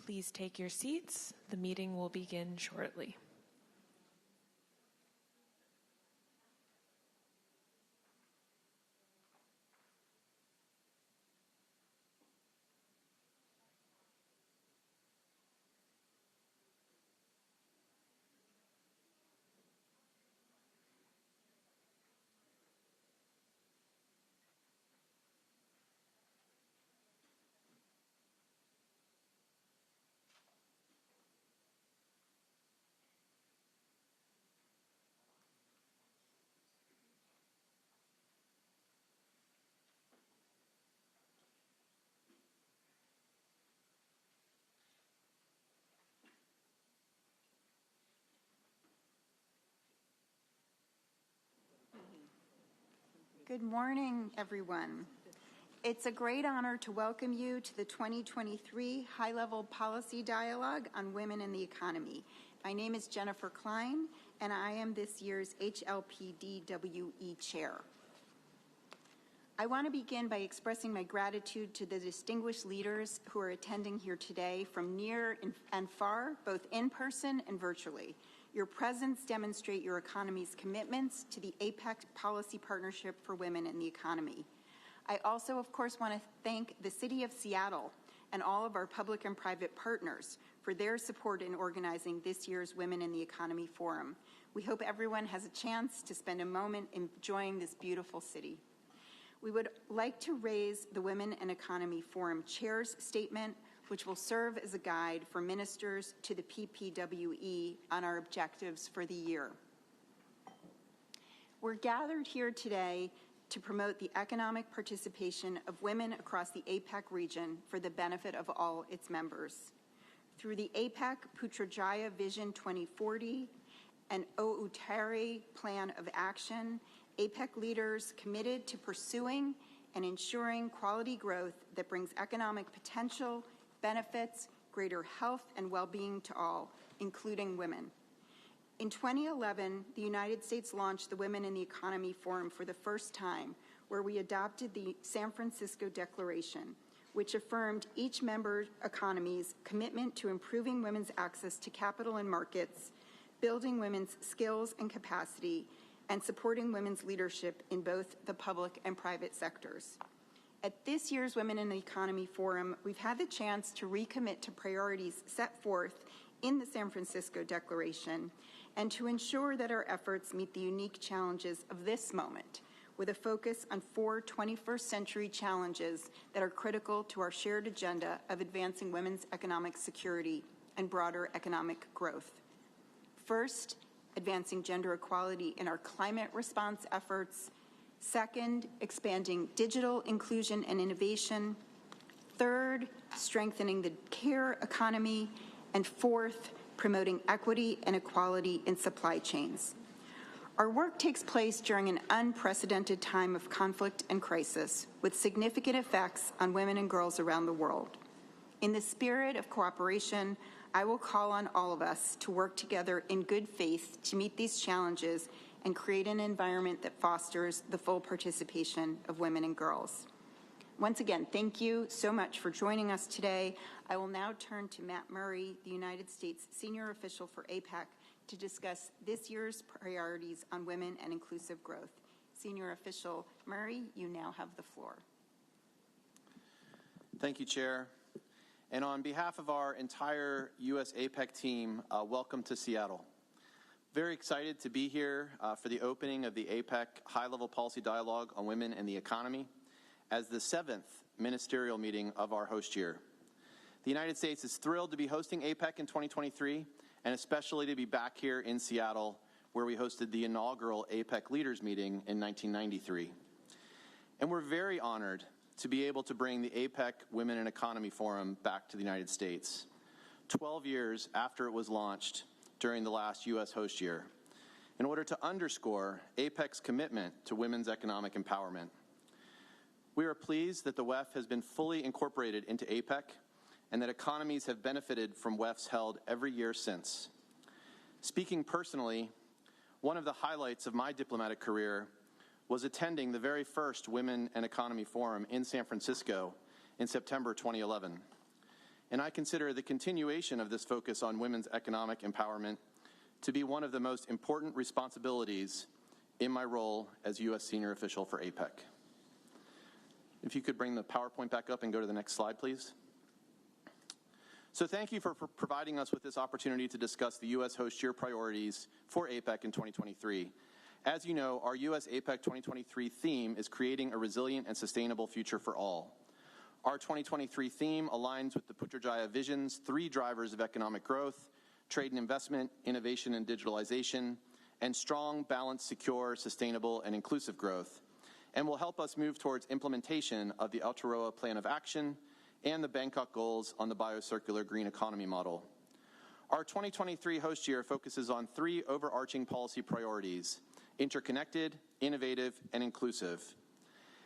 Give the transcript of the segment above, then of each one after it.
Please take your seats. The meeting will begin shortly. Good morning, everyone. It's a great honor to welcome you to the 2023 High-Level Policy Dialogue on Women in the Economy. My name is Jennifer Klein, and I am this year's HLPDWE Chair. I want to begin by expressing my gratitude to the distinguished leaders who are attending here today from near and far, both in person and virtually. Your presence demonstrates your economy's commitments to the APEC Policy Partnership for Women in the Economy. I also, of course, want to thank the City of Seattle and all of our public and private partners for their support in organizing this year's Women in the Economy Forum. We hope everyone has a chance to spend a moment enjoying this beautiful city. We would like to raise the Women and Economy Forum Chair's statement, which will serve as a guide for ministers to the PPWE on our objectives for the year. We're gathered here today to promote the economic participation of women across the APEC region for the benefit of all its members. Through the APEC Putrajaya Vision 2040 and Ouattara Plan of Action, APEC leaders committed to pursuing and ensuring quality growth that brings economic potential, benefits, greater health and well-being to all, including women. In 2011, the United States launched the Women in the Economy Forum for the first time, where we adopted the San Francisco Declaration, which affirmed each member economy's commitment to improving women's access to capital and markets, building women's skills and capacity, and supporting women's leadership in both the public and private sectors. At this year's Women in the Economy Forum, we've had the chance to recommit to priorities set forth in the San Francisco Declaration and to ensure that our efforts meet the unique challenges of this moment, with a focus on 4 21st century challenges that are critical to our shared agenda of advancing women's economic security and broader economic growth. First, advancing gender equality in our climate response efforts. Second, expanding digital inclusion and innovation. Third, strengthening the care economy. And fourth, promoting equity and equality in supply chains. Our work takes place during an unprecedented time of conflict and crisis, with significant effects on women and girls around the world. In the spirit of cooperation, I will call on all of us to work together in good faith to meet these challenges and create an environment that fosters the full participation of women and girls. Once again, thank you so much for joining us today. I will now turn to Matt Murray, the United States Senior Official for APEC, to discuss this year's priorities on women and inclusive growth. Senior Official Murray, you now have the floor. Thank you, Chair. And on behalf of our entire U.S. APEC team, welcome to Seattle. Very excited to be here for the opening of the APEC High-Level Policy Dialogue on Women and the Economy as the 7th ministerial meeting of our host year. The United States is thrilled to be hosting APEC in 2023, and especially to be back here in Seattle, where we hosted the inaugural APEC Leaders Meeting in 1993. And we're very honored to be able to bring the APEC Women and Economy Forum back to the United States, 12 years after it was launched during the last U.S. host year, in order to underscore APEC's commitment to women's economic empowerment. We are pleased that the WEF has been fully incorporated into APEC and that economies have benefited from WEFs held every year since. Speaking personally, one of the highlights of my diplomatic career was attending the very first Women and Economy Forum in San Francisco in September 2011. and I consider the continuation of this focus on women's economic empowerment to be one of the most important responsibilities in my role as U.S. Senior Official for APEC. If you could bring the PowerPoint back up and go to the next slide, please. So thank you for providing us with this opportunity to discuss the U.S. host year priorities for APEC in 2023. As you know, our U.S. APEC 2023 theme is creating a resilient and sustainable future for all. Our 2023 theme aligns with the Putrajaya Vision's 3 drivers of economic growth: trade and investment, innovation and digitalization, and strong, balanced, secure, sustainable, and inclusive growth, and will help us move towards implementation of the Aotearoa Plan of Action and the Bangkok goals on the biocircular green economy model. Our 2023 host year focuses on 3 overarching policy priorities: interconnected, innovative, and inclusive.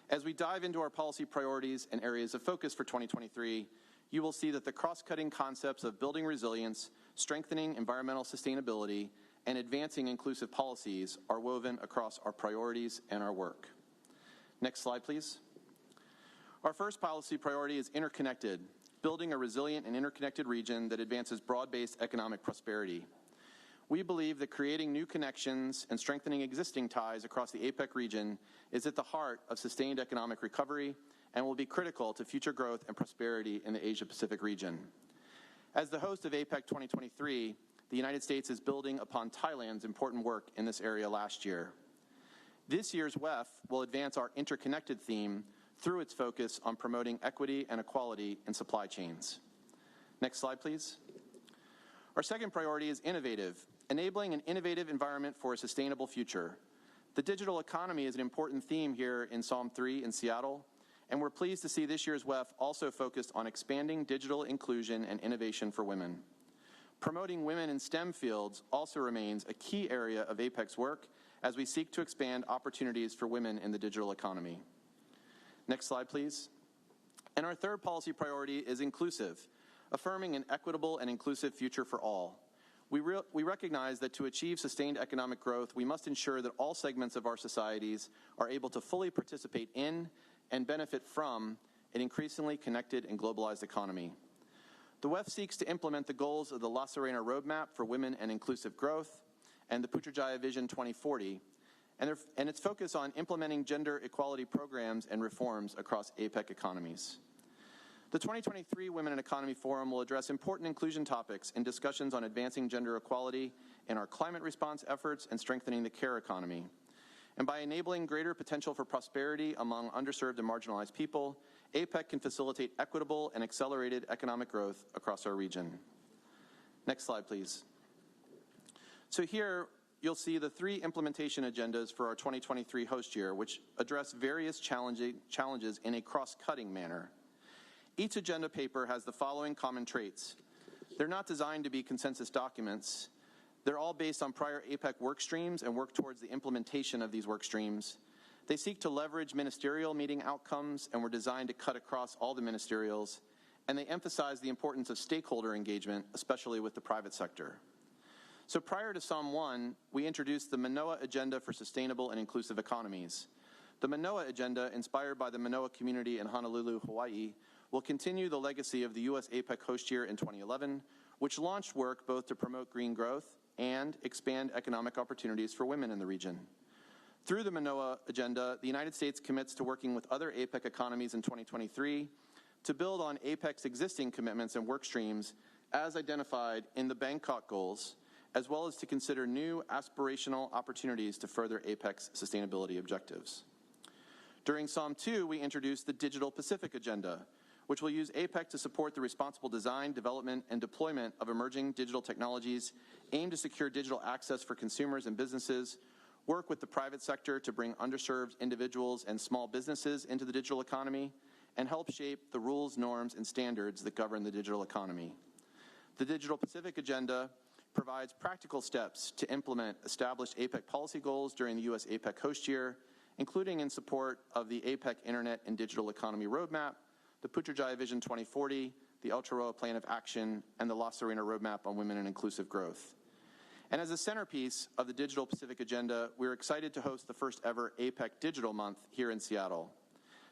As we dive into our policy priorities and areas of focus for 2023, you will see that the cross-cutting concepts of building resilience, strengthening environmental sustainability, and advancing inclusive policies are woven across our priorities and our work. Next slide, please. Our first policy priority is interconnected, building a resilient and interconnected region that advances broad-based economic prosperity. We believe that creating new connections and strengthening existing ties across the APEC region is at the heart of sustained economic recovery and will be critical to future growth and prosperity in the Asia-Pacific region. As the host of APEC 2023, the United States is building upon Thailand's important work in this area last year. This year's WEF will advance our interconnected theme through its focus on promoting equity and equality in supply chains. Next slide, please. Our second priority is innovative, enabling an innovative environment for a sustainable future. The digital economy is an important theme here in APECSOM3 in Seattle, and we're pleased to see this year's WEF also focused on expanding digital inclusion and innovation for women. Promoting women in STEM fields also remains a key area of APEC's work as we seek to expand opportunities for women in the digital economy. Next slide, please. And our third policy priority is inclusive, affirming an equitable and inclusive future for all. We recognize that to achieve sustained economic growth, we must ensure that all segments of our societies are able to fully participate in and benefit from an increasingly connected and globalized economy. The WEF seeks to implement the goals of the La Serena Roadmap for Women and Inclusive Growth and the Putrajaya Vision 2040, and its focus on implementing gender equality programs and reforms across APEC economies. The 2023 Women in Economy Forum will address important inclusion topics in discussions on advancing gender equality in our climate response efforts and strengthening the care economy. And by enabling greater potential for prosperity among underserved and marginalized people, APEC can facilitate equitable and accelerated economic growth across our region. Next slide, please. So here, you'll see the 3 implementation agendas for our 2023 host year, which address various challenges in a cross-cutting manner. Each agenda paper has the following common traits. They're not designed to be consensus documents. They're all based on prior APEC work streams and work towards the implementation of these work streams. They seek to leverage ministerial meeting outcomes and were designed to cut across all the ministerials, and they emphasize the importance of stakeholder engagement, especially with the private sector. So prior to SOM 1, we introduced the Manoa Agenda for Sustainable and Inclusive Economies. The Manoa Agenda, inspired by the Manoa community in Honolulu, Hawaii, will continue the legacy of the U.S. APEC host year in 2011, which launched work both to promote green growth and expand economic opportunities for women in the region. Through the Manoa Agenda, the United States commits to working with other APEC economies in 2023 to build on APEC's existing commitments and work streams as identified in the Bangkok goals, as well as to consider new aspirational opportunities to further APEC's sustainability objectives. During SOM 2, we introduced the Digital Pacific Agenda, which will use APEC to support the responsible design, development, and deployment of emerging digital technologies aimed to secure digital access for consumers and businesses, work with the private sector to bring underserved individuals and small businesses into the digital economy, and help shape the rules, norms, and standards that govern the digital economy. The Digital Pacific Agenda provides practical steps to implement established APEC policy goals during the U.S. APEC host year, including in support of the APEC Internet and Digital Economy Roadmap, the Putrajaya Vision 2040, the Aotearoa Plan of Action, and the La Serena Roadmap on Women and Inclusive Growth. And as a centerpiece of the Digital Pacific Agenda, we're excited to host the first ever APEC Digital Month here in Seattle.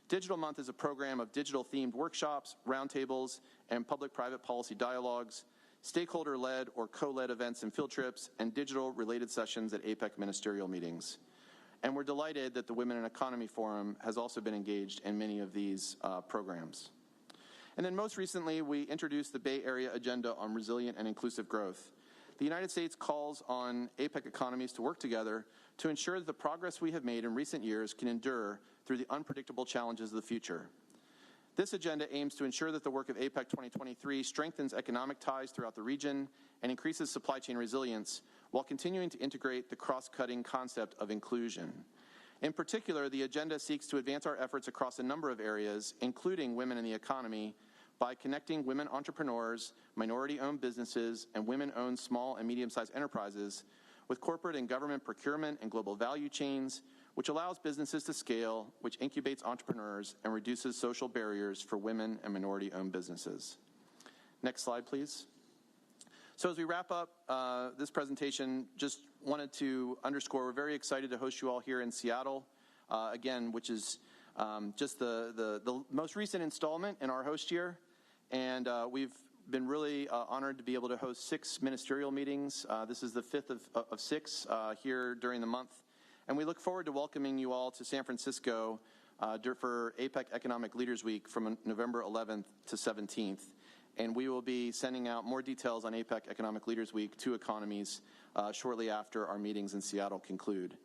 Digital Month is a program of digital-themed workshops, roundtables, and public-private policy dialogues, stakeholder-led or co-led events and field trips, and digital-related sessions at APEC ministerial meetings. And we're delighted that the Women in Economy Forum has also been engaged in many of these programs. And then most recently, we introduced the Bay Area Agenda on Resilient and Inclusive Growth. The United States calls on APEC economies to work together to ensure that the progress we have made in recent years can endure through the unpredictable challenges of the future. This agenda aims to ensure that the work of APEC 2023 strengthens economic ties throughout the region and increases supply chain resilience while continuing to integrate the cross-cutting concept of inclusion. In particular, the agenda seeks to advance our efforts across a number of areas, including women in the economy, by connecting women entrepreneurs, minority-owned businesses, and women-owned small and medium-sized enterprises with corporate and government procurement and global value chains, which allows businesses to scale, which incubates entrepreneurs, and reduces social barriers for women and minority-owned businesses. Next slide, please. So as we wrap up this presentation, just wanted to underscore we're very excited to host you all here in Seattle, again, which is just the most recent installment in our host year. And we've been really honored to be able to host 6 ministerial meetings. This is the 5th of 6 here during the month. And we look forward to welcoming you all to San Francisco for APEC Economic Leaders Week from November 11th to 17th. And we will be sending out more details on APEC Economic Leaders Week to economies shortly after our meetings in Seattle conclude.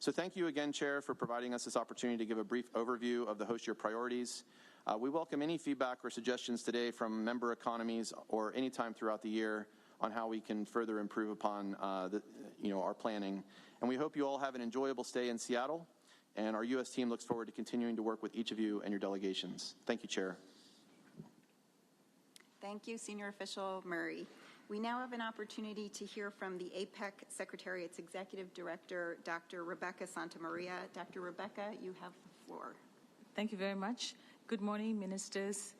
So thank you again, Chair, for providing us this opportunity to give a brief overview of the host year priorities. We welcome any feedback or suggestions today from member economies or any time throughout the year on how we can further improve upon our planning. And we hope you all have an enjoyable stay in Seattle, and our U.S. team looks forward to continuing to work with each of you and your delegations. Thank you, Chair. Thank you, Senior Official Murray. We now have an opportunity to hear from the APEC Secretariat's Executive Director, Dr. Rebecca Santamaria. Dr. Rebecca, you have the floor. Thank you very much. Good morning, Ministers,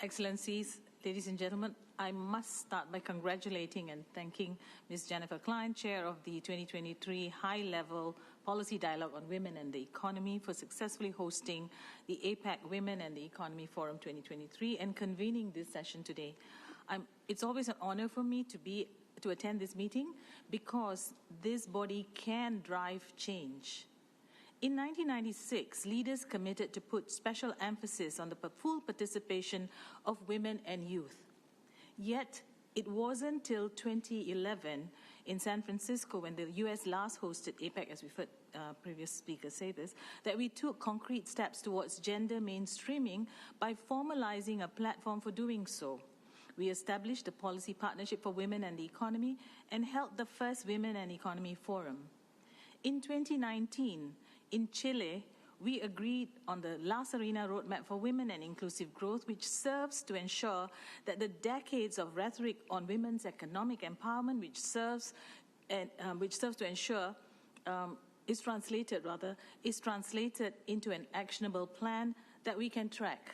Excellencies, ladies and gentlemen. I must start by congratulating and thanking Ms. Jennifer Klein, Chair of the 2023 High-Level Policy Dialogue on Women and the Economy, for successfully hosting the APEC Women and the Economy Forum 2023 and convening this session today. It's always an honor for me to attend this meeting because this body can drive change. In 1996, leaders committed to put special emphasis on the full participation of women and youth. Yet, it wasn't until 2011 in San Francisco, when the U.S. last hosted APEC, as we've heard previous speakers say this, that we took concrete steps towards gender mainstreaming by formalizing a platform for doing so. We established a policy partnership for women and the economy and held the first Women and Economy Forum. In 2019, in Chile, we agreed on the La Serena Roadmap for Women and Inclusive Growth, which serves to ensure that the decades of rhetoric on women's economic empowerment, which serves to ensure is translated into an actionable plan that we can track.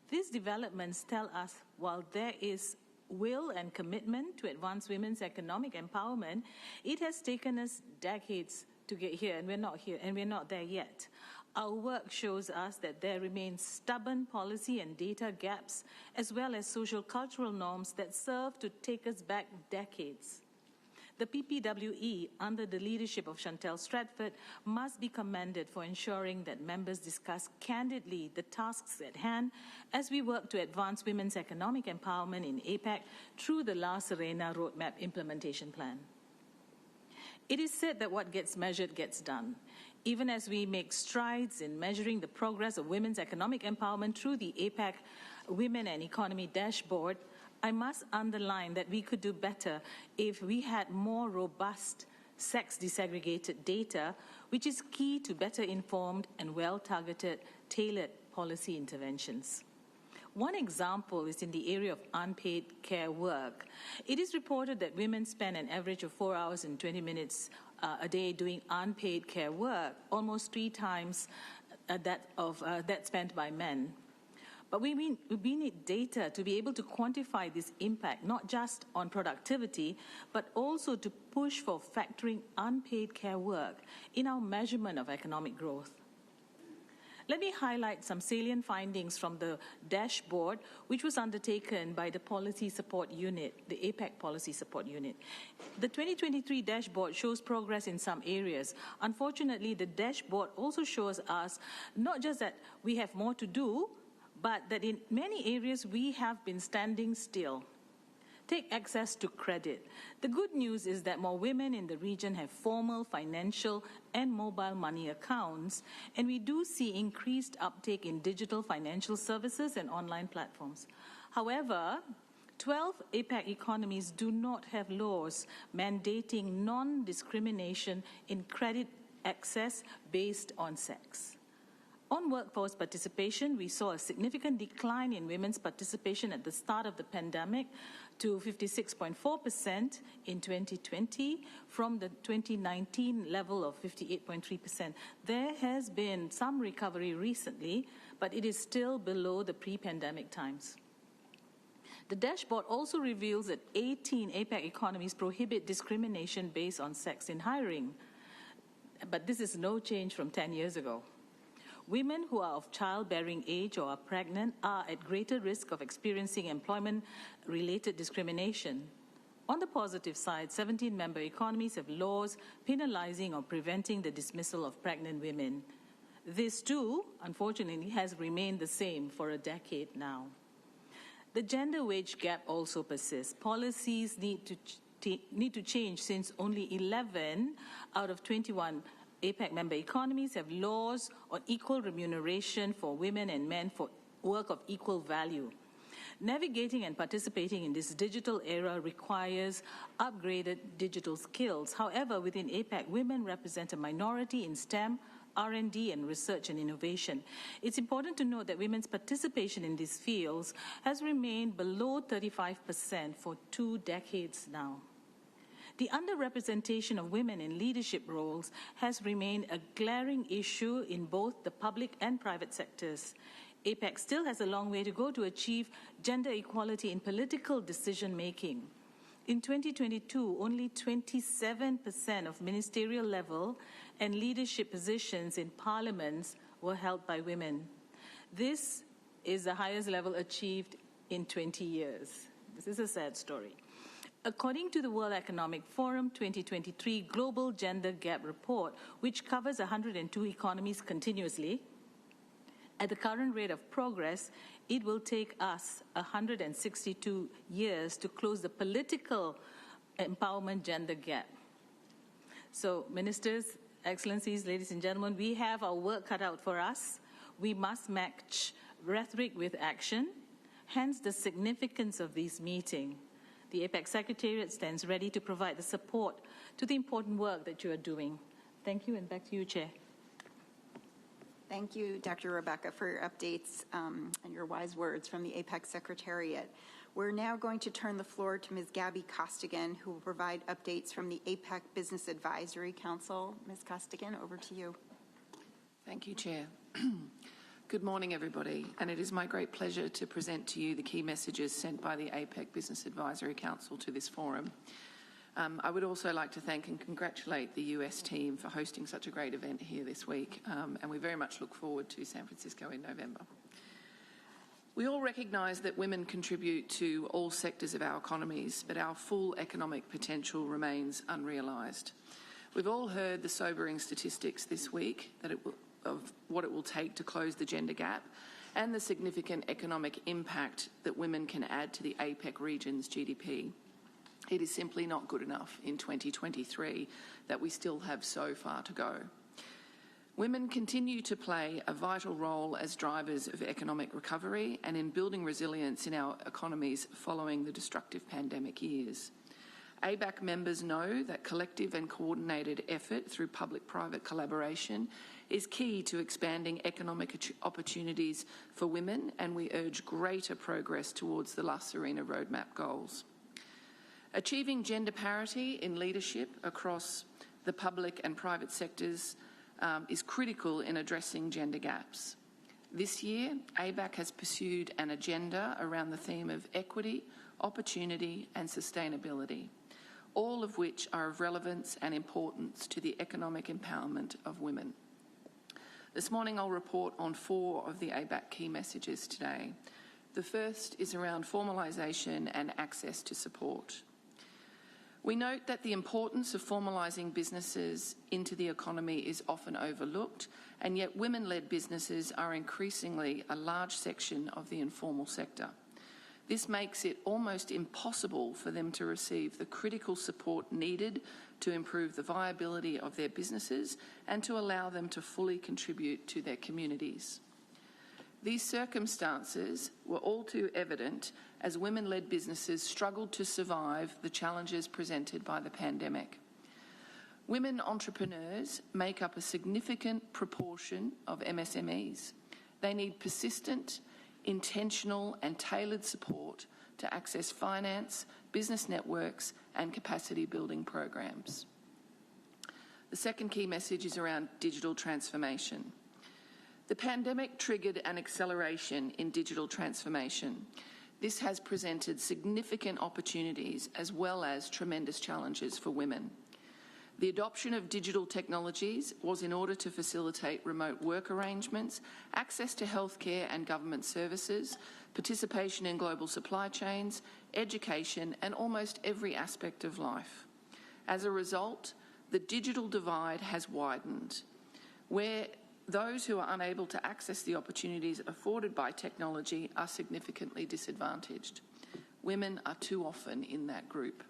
These developments tell us while there is will and commitment to advance women's economic empowerment, it has taken us decades to get here, and we're not there yet. Our work shows us that there remain stubborn policy and data gaps, as well as social cultural norms that serve to take us back decades. The PPWE, under the leadership of Chantel Stratford, must be commended for ensuring that members discuss candidly the tasks at hand as we work to advance women's economic empowerment in APEC through the La Serena Roadmap Implementation Plan. It is said that what gets measured gets done. Even as we make strides in measuring the progress of women's economic empowerment through the APEC Women and Economy Dashboard, I must underline that we could do better if we had more robust sex desegregated data, which is key to better informed and well-targeted, tailored policy interventions. One example is in the area of unpaid care work. It is reported that women spend an average of 4 hours and 20 minutes a day doing unpaid care work, almost 3 times that spent by men. But we need data to be able to quantify this impact, not just on productivity, but also to push for factoring unpaid care work in our measurement of economic growth. Let me highlight some salient findings from the dashboard, which was undertaken by the Policy Support Unit, the APEC Policy Support Unit. The 2023 dashboard shows progress in some areas. Unfortunately, the dashboard also shows us not just that we have more to do, but that in many areas we have been standing still. Take access to credit. The good news is that more women in the region have formal financial and mobile money accounts, and we do see increased uptake in digital financial services and online platforms. However, 12 APEC economies do not have laws mandating non-discrimination in credit access based on sex. On workforce participation, we saw a significant decline in women's participation at the start of the pandemic to 56.4% in 2020 from the 2019 level of 58.3%. There has been some recovery recently, but it is still below the pre-pandemic times. The dashboard also reveals that 18 APEC economies prohibit discrimination based on sex in hiring, but this is no change from 10 years ago. Women who are of childbearing age or are pregnant are at greater risk of experiencing employment-related discrimination. On the positive side, 17 member economies have laws penalizing or preventing the dismissal of pregnant women. This, too, unfortunately, has remained the same for a decade now. The gender wage gap also persists. Policies need to change since only 11 out of 21 APEC member economies have laws on equal remuneration for women and men for work of equal value. Navigating and participating in this digital era requires upgraded digital skills. However, within APEC, women represent a minority in STEM, R&D, and research and innovation. It's important to note that women's participation in these fields has remained below 35% for 2 decades now. The underrepresentation of women in leadership roles has remained a glaring issue in both the public and private sectors. APEC still has a long way to go to achieve gender equality in political decision-making. In 2022, only 27% of ministerial level and leadership positions in parliaments were held by women. This is the highest level achieved in 20 years. This is a sad story. According to the World Economic Forum 2023 Global Gender Gap Report, which covers 102 economies continuously, at the current rate of progress, it will take us 162 years to close the political empowerment gender gap. So, ministers, excellencies, ladies and gentlemen, we have our work cut out for us. We must match rhetoric with action, hence the significance of this meeting. The APEC Secretariat stands ready to provide the support to the important work that you are doing. Thank you, and back to you, Chair. Thank you, Dr. Rebecca, for your updates and your wise words from the APEC Secretariat. We're now going to turn the floor to Ms. Gabby Costigan, who will provide updates from the APEC Business Advisory Council. Ms. Costigan, over to you. Thank you, Chair. Good morning, everybody, and it is my great pleasure to present to you the key messages sent by the APEC Business Advisory Council to this forum. I would also like to thank and congratulate the US team for hosting such a great event here this week, and we very much look forward to San Francisco in November. We all recognise that women contribute to all sectors of our economies, but our full economic potential remains unrealised. We've all heard the sobering statistics this week of what it will take to close the gender gap and the significant economic impact that women can add to the APEC region's GDP. It is simply not good enough in 2023 that we still have so far to go. Women continue to play a vital role as drivers of economic recovery and in building resilience in our economies following the destructive pandemic years. ABAC members know that collective and coordinated effort through public-private collaboration is key to expanding economic opportunities for women, and we urge greater progress towards the La Serena Roadmap goals. Achieving gender parity in leadership across the public and private sectors is critical in addressing gender gaps. This year, ABAC has pursued an agenda around the theme of equity, opportunity and sustainability, all of which are of relevance and importance to the economic empowerment of women. This morning I'll report on 4 of the ABAC key messages today. The first is around formalisation and access to support. We note that the importance of formalising businesses into the economy is often overlooked, and yet women-led businesses are increasingly a large section of the informal sector. This makes it almost impossible for them to receive the critical support needed to improve the viability of their businesses and to allow them to fully contribute to their communities. These circumstances were all too evident as women-led businesses struggled to survive the challenges presented by the pandemic. Women entrepreneurs make up a significant proportion of MSMEs. They need persistent, intentional and tailored support to access finance, business networks and capacity building programs. The second key message is around digital transformation. The pandemic triggered an acceleration in digital transformation. This has presented significant opportunities as well as tremendous challenges for women. The adoption of digital technologies was in order to facilitate remote work arrangements, access to healthcare and government services, participation in global supply chains, education, and almost every aspect of life. As a result, the digital divide has widened, where those who are unable to access the opportunities afforded by technology are significantly disadvantaged. Women are too often in that group.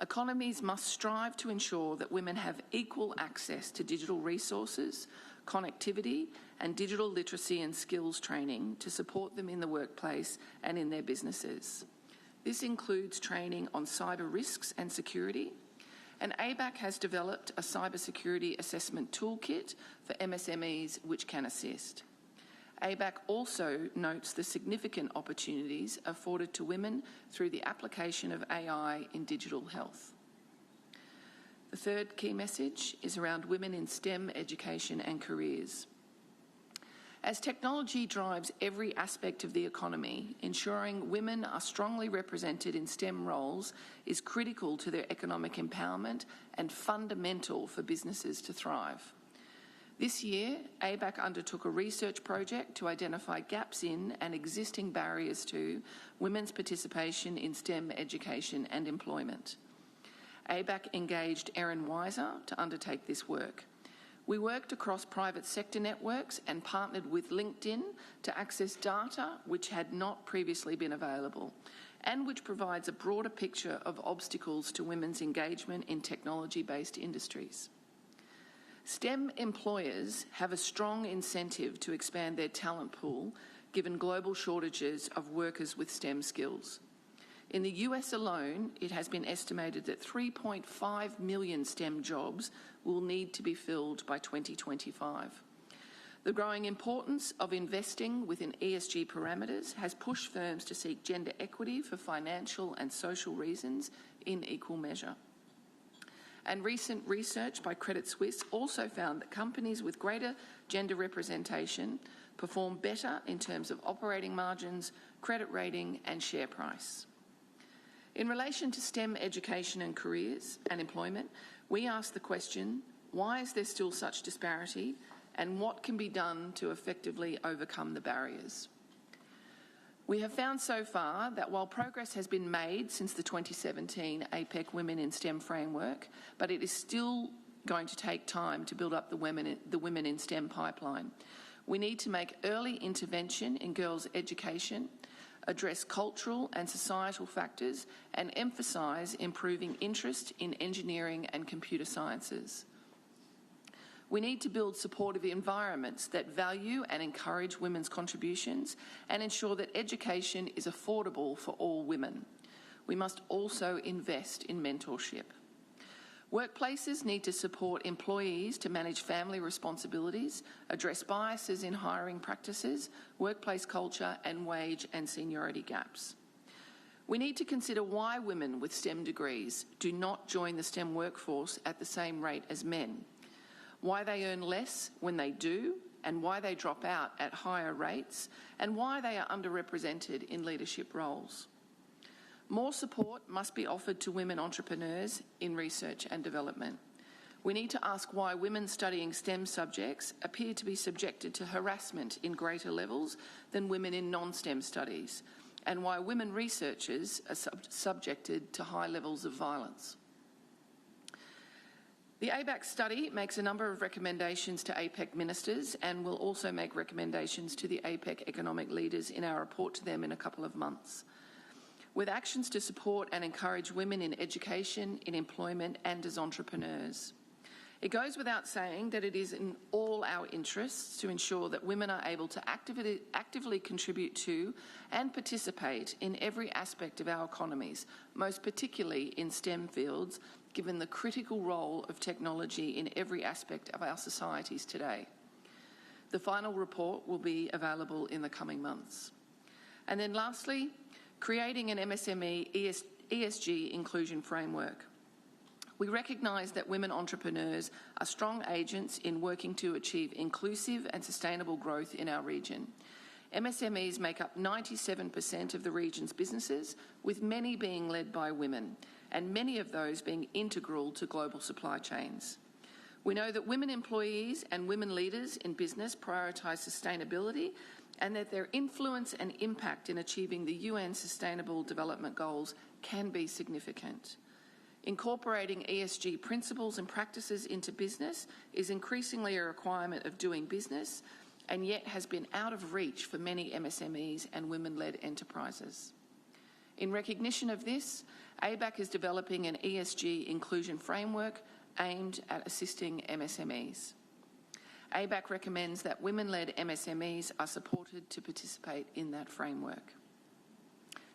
Economies must strive to ensure that women have equal access to digital resources, connectivity, and digital literacy and skills training to support them in the workplace and in their businesses. This includes training on cyber risks and security, and ABAC has developed a cybersecurity assessment toolkit for MSMEs which can assist. ABAC also notes the significant opportunities afforded to women through the application of AI in digital health. The third key message is around women in STEM education and careers. As technology drives every aspect of the economy, ensuring women are strongly represented in STEM roles is critical to their economic empowerment and fundamental for businesses to thrive. This year, ABAC undertook a research project to identify gaps in and existing barriers to women's participation in STEM education and employment. ABAC engaged Erin Weiser to undertake this work. We worked across private sector networks and partnered with LinkedIn to access data which had not previously been available and which provides a broader picture of obstacles to women's engagement in technology-based industries. STEM employers have a strong incentive to expand their talent pool given global shortages of workers with STEM skills. In the US alone, it has been estimated that 3.5 million STEM jobs will need to be filled by 2025. The growing importance of investing within ESG parameters has pushed firms to seek gender equity for financial and social reasons in equal measure. And recent research by Credit Suisse also found that companies with greater gender representation perform better in terms of operating margins, credit rating and share price. In relation to STEM education and careers and employment, we ask the question, why is there still such disparity and what can be done to effectively overcome the barriers? We have found so far that while progress has been made since the 2017 APEC Women in STEM framework, but it is still going to take time to build up the Women in STEM pipeline. We need to make early intervention in girls' education, address cultural and societal factors, and emphasise improving interest in engineering and computer sciences. We need to build supportive environments that value and encourage women's contributions and ensure that education is affordable for all women. We must also invest in mentorship. Workplaces need to support employees to manage family responsibilities, address biases in hiring practices, workplace culture, and wage and seniority gaps. We need to consider why women with STEM degrees do not join the STEM workforce at the same rate as men, why they earn less when they do, and why they drop out at higher rates, and why they are underrepresented in leadership roles. More support must be offered to women entrepreneurs in research and development. We need to ask why women studying STEM subjects appear to be subjected to harassment in greater levels than women in non-STEM studies, and why women researchers are subjected to high levels of violence. The ABAC study makes a number of recommendations to APEC ministers and will also make recommendations to the APEC economic leaders in our report to them in a couple of months, with actions to support and encourage women in education, in employment and as entrepreneurs. It goes without saying that it is in all our interests to ensure that women are able to actively contribute to and participate in every aspect of our economies, most particularly in STEM fields, given the critical role of technology in every aspect of our societies today. The final report will be available in the coming months. And then lastly, creating an MSME ESG inclusion framework. We recognise that women entrepreneurs are strong agents in working to achieve inclusive and sustainable growth in our region. MSMEs make up 97% of the region's businesses, with many being led by women, and many of those being integral to global supply chains. We know that women employees and women leaders in business prioritise sustainability, and that their influence and impact in achieving the UN Sustainable Development Goals can be significant. Incorporating ESG principles and practices into business is increasingly a requirement of doing business, and yet has been out of reach for many MSMEs and women-led enterprises. In recognition of this, ABAC is developing an ESG inclusion framework aimed at assisting MSMEs. ABAC recommends that women-led MSMEs are supported to participate in that framework.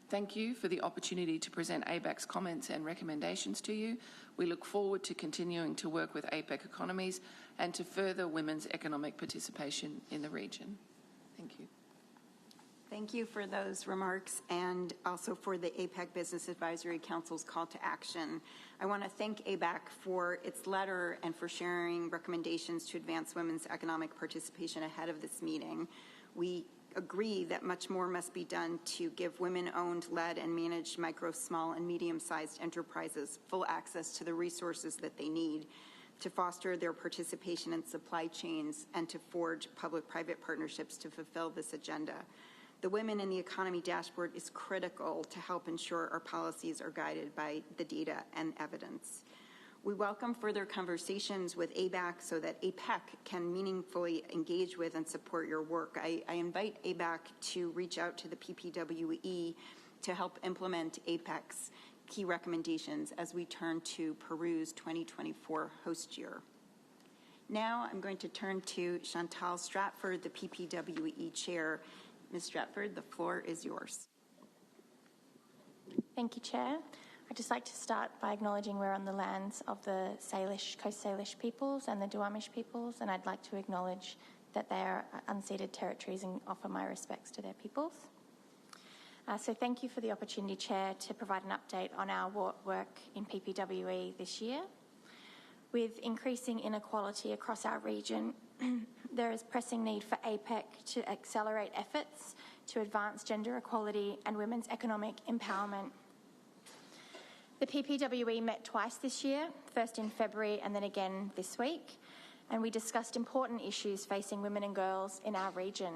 Thank you for the opportunity to present ABAC's comments and recommendations to you. We look forward to continuing to work with APEC economies and to further women's economic participation in the region. Thank you. Thank you for those remarks and also for the APEC Business Advisory Council's call to action. I want to thank ABAC for its letter and for sharing recommendations to advance women's economic participation ahead of this meeting. We agree that much more must be done to give women-owned, led, and managed micro, small, and medium-sized enterprises full access to the resources that they need to foster their participation in supply chains and to forge public-private partnerships to fulfill this agenda. The Women in the Economy dashboard is critical to help ensure our policies are guided by the data and evidence. We welcome further conversations with ABAC so that APEC can meaningfully engage with and support your work. I invite ABAC to reach out to the PPWE to help implement APEC's key recommendations as we turn to Peru's 2024 host year. Now I'm going to turn to Chantal Stratford, the PPWE Chair. Ms. Stratford, the floor is yours. Thank you, Chair. I'd just like to start by acknowledging we're on the lands of the Salish, Coast Salish peoples and the Duwamish peoples, and I'd like to acknowledge that they are unceded territories and offer my respects to their peoples. So thank you for the opportunity, Chair, to provide an update on our work in PPWE this year. With increasing inequality across our region, there is pressing need for APEC to accelerate efforts to advance gender equality and women's economic empowerment. The PPWE met twice this year, first in February and then again this week, and we discussed important issues facing women and girls in our region.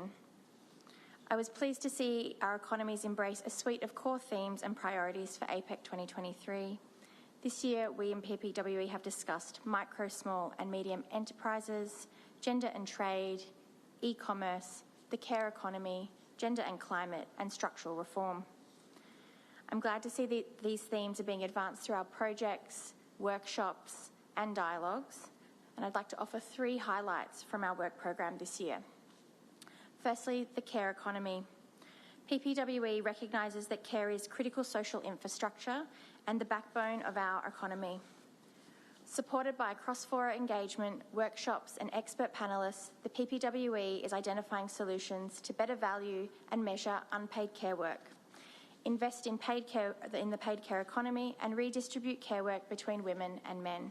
I was pleased to see our economies embrace a suite of core themes and priorities for APEC 2023. This year, we in PPWE have discussed micro, small and medium enterprises, gender and trade, e-commerce, the care economy, gender and climate, and structural reform. I'm glad to see these themes are being advanced through our projects, workshops, and dialogues, and I'd like to offer 3 highlights from our work program this year. Firstly, the care economy. PPWE recognises that care is critical social infrastructure and the backbone of our economy. Supported by cross-fora engagement, workshops and expert panellists, the PPWE is identifying solutions to better value and measure unpaid care work, invest in the paid care economy and redistribute care work between women and men.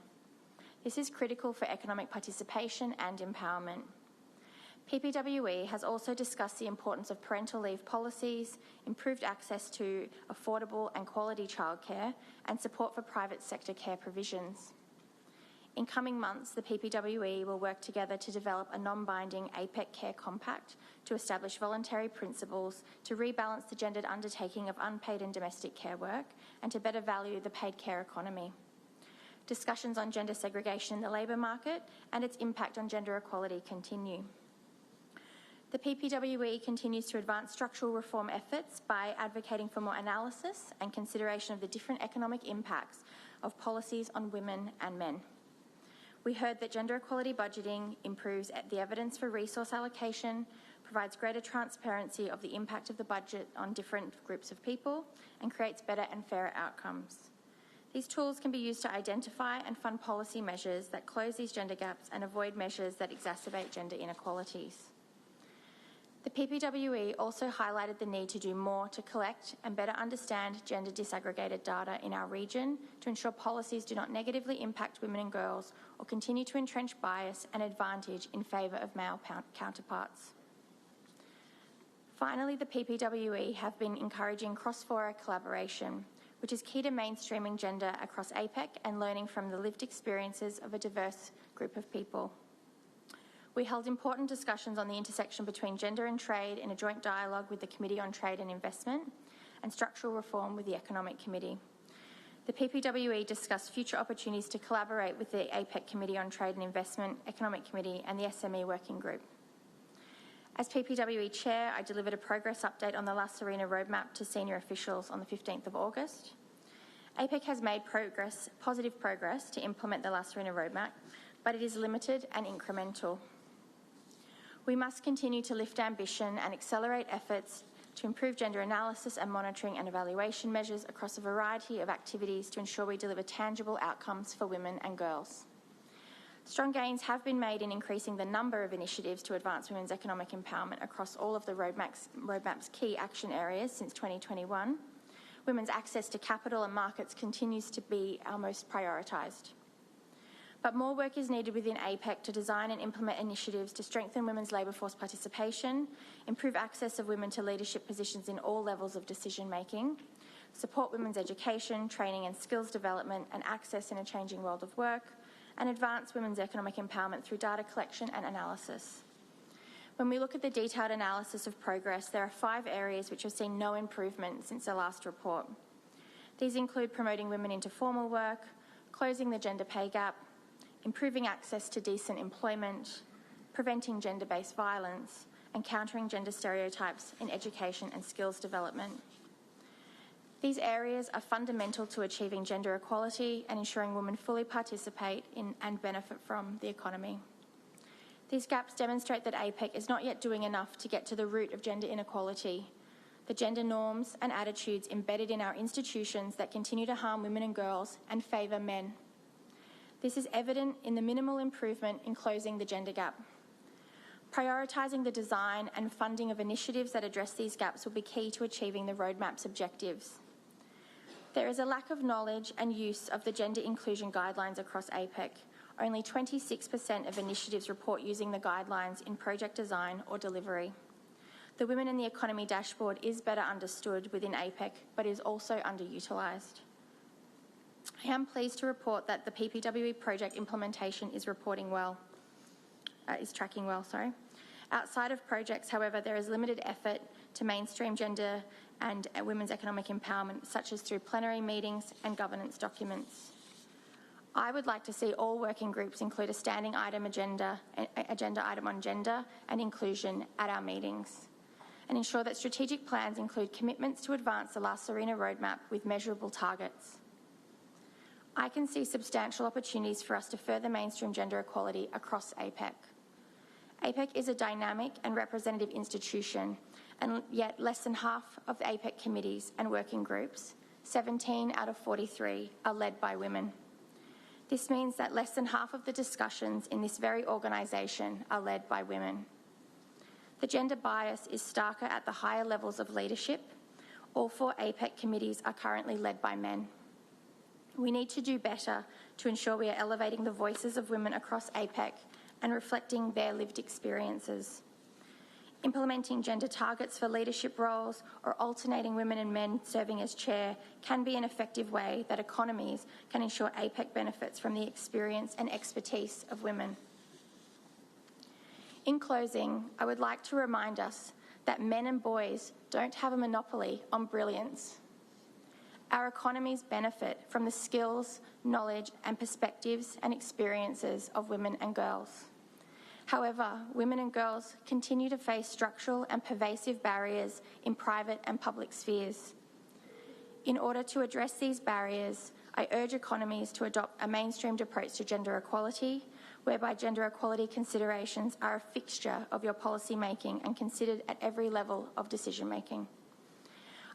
This is critical for economic participation and empowerment. PPWE has also discussed the importance of parental leave policies, improved access to affordable and quality childcare, and support for private sector care provisions. In coming months, the PPWE will work together to develop a non-binding APEC Care Compact to establish voluntary principles to rebalance the gendered undertaking of unpaid and domestic care work and to better value the paid care economy. Discussions on gender segregation in the labour market and its impact on gender equality continue. The PPWE continues to advance structural reform efforts by advocating for more analysis and consideration of the different economic impacts of policies on women and men. We heard that gender equality budgeting improves the evidence for resource allocation, provides greater transparency of the impact of the budget on different groups of people, and creates better and fairer outcomes. These tools can be used to identify and fund policy measures that close these gender gaps and avoid measures that exacerbate gender inequalities. The PPWE also highlighted the need to do more to collect and better understand gender disaggregated data in our region to ensure policies do not negatively impact women and girls or continue to entrench bias and advantage in favour of male counterparts. Finally, the PPWE have been encouraging cross-fora collaboration, which is key to mainstreaming gender across APEC and learning from the lived experiences of a diverse group of people. We held important discussions on the intersection between gender and trade in a joint dialogue with the Committee on Trade and Investment and structural reform with the Economic Committee. The PPWE discussed future opportunities to collaborate with the APEC Committee on Trade and Investment, Economic Committee and the SME Working Group. As PPWE Chair, I delivered a progress update on the La Serena Roadmap to senior officials on the 15th of August. APEC has made positive progress to implement the La Serena Roadmap, but it is limited and incremental. We must continue to lift ambition and accelerate efforts to improve gender analysis and monitoring and evaluation measures across a variety of activities to ensure we deliver tangible outcomes for women and girls. Strong gains have been made in increasing the number of initiatives to advance women's economic empowerment across all of the roadmap's key action areas since 2021. Women's access to capital and markets continues to be our most prioritised. But more work is needed within APEC to design and implement initiatives to strengthen women's labour force participation, improve access of women to leadership positions in all levels of decision-making, support women's education, training and skills development and access in a changing world of work, and advance women's economic empowerment through data collection and analysis. When we look at the detailed analysis of progress, there are 5 areas which have seen no improvement since the last report. These include promoting women into formal work, closing the gender pay gap, improving access to decent employment, preventing gender-based violence, and countering gender stereotypes in education and skills development. These areas are fundamental to achieving gender equality and ensuring women fully participate in and benefit from the economy. These gaps demonstrate that APEC is not yet doing enough to get to the root of gender inequality, the gender norms and attitudes embedded in our institutions that continue to harm women and girls and favour men. This is evident in the minimal improvement in closing the gender gap. Prioritising the design and funding of initiatives that address these gaps will be key to achieving the roadmap's objectives. There is a lack of knowledge and use of the gender inclusion guidelines across APEC. Only 26% of initiatives report using the guidelines in project design or delivery. The Women in the Economy dashboard is better understood within APEC, but is also underutilised. I am pleased to report that the PPWE project implementation is tracking well. Outside of projects, however, there is limited effort to mainstream gender and women's economic empowerment, such as through plenary meetings and governance documents. I would like to see all working groups include a standing agenda item on gender and inclusion at our meetings, and ensure that strategic plans include commitments to advance the La Serena Roadmap with measurable targets. I can see substantial opportunities for us to further mainstream gender equality across APEC. APEC is a dynamic and representative institution, and yet less than half of the APEC committees and working groups, 17 out of 43, are led by women. This means that less than half of the discussions in this very organisation are led by women. The gender bias is starker at the higher levels of leadership. All 4 APEC committees are currently led by men. We need to do better to ensure we are elevating the voices of women across APEC and reflecting their lived experiences. Implementing gender targets for leadership roles or alternating women and men serving as chair can be an effective way that economies can ensure APEC benefits from the experience and expertise of women. In closing, I would like to remind us that men and boys don't have a monopoly on brilliance. Our economies benefit from the skills, knowledge, and perspectives and experiences of women and girls. However, women and girls continue to face structural and pervasive barriers in private and public spheres. In order to address these barriers, I urge economies to adopt a mainstreamed approach to gender equality, whereby gender equality considerations are a fixture of your policy making and considered at every level of decision making.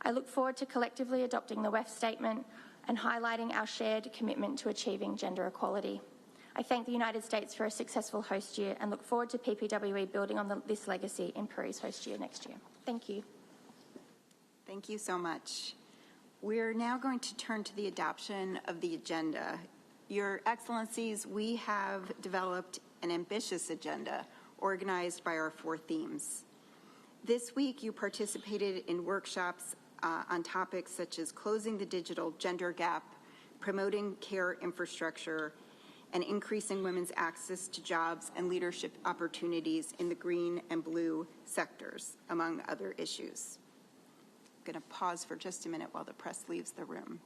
I look forward to collectively adopting the WEF statement and highlighting our shared commitment to achieving gender equality. I thank the United States for a successful host year and look forward to PPWE building on this legacy in Peru's host year next year. Thank you. Thank you so much. We're now going to turn to the adoption of the agenda. Your Excellencies, we have developed an ambitious agenda organized by our 4 themes. This week, you participated in workshops on topics such as closing the digital gender gap, promoting care infrastructure, and increasing women's access to jobs and leadership opportunities in the green and blue sectors, among other issues. I'm going to pause for just a minute while the press leaves the room.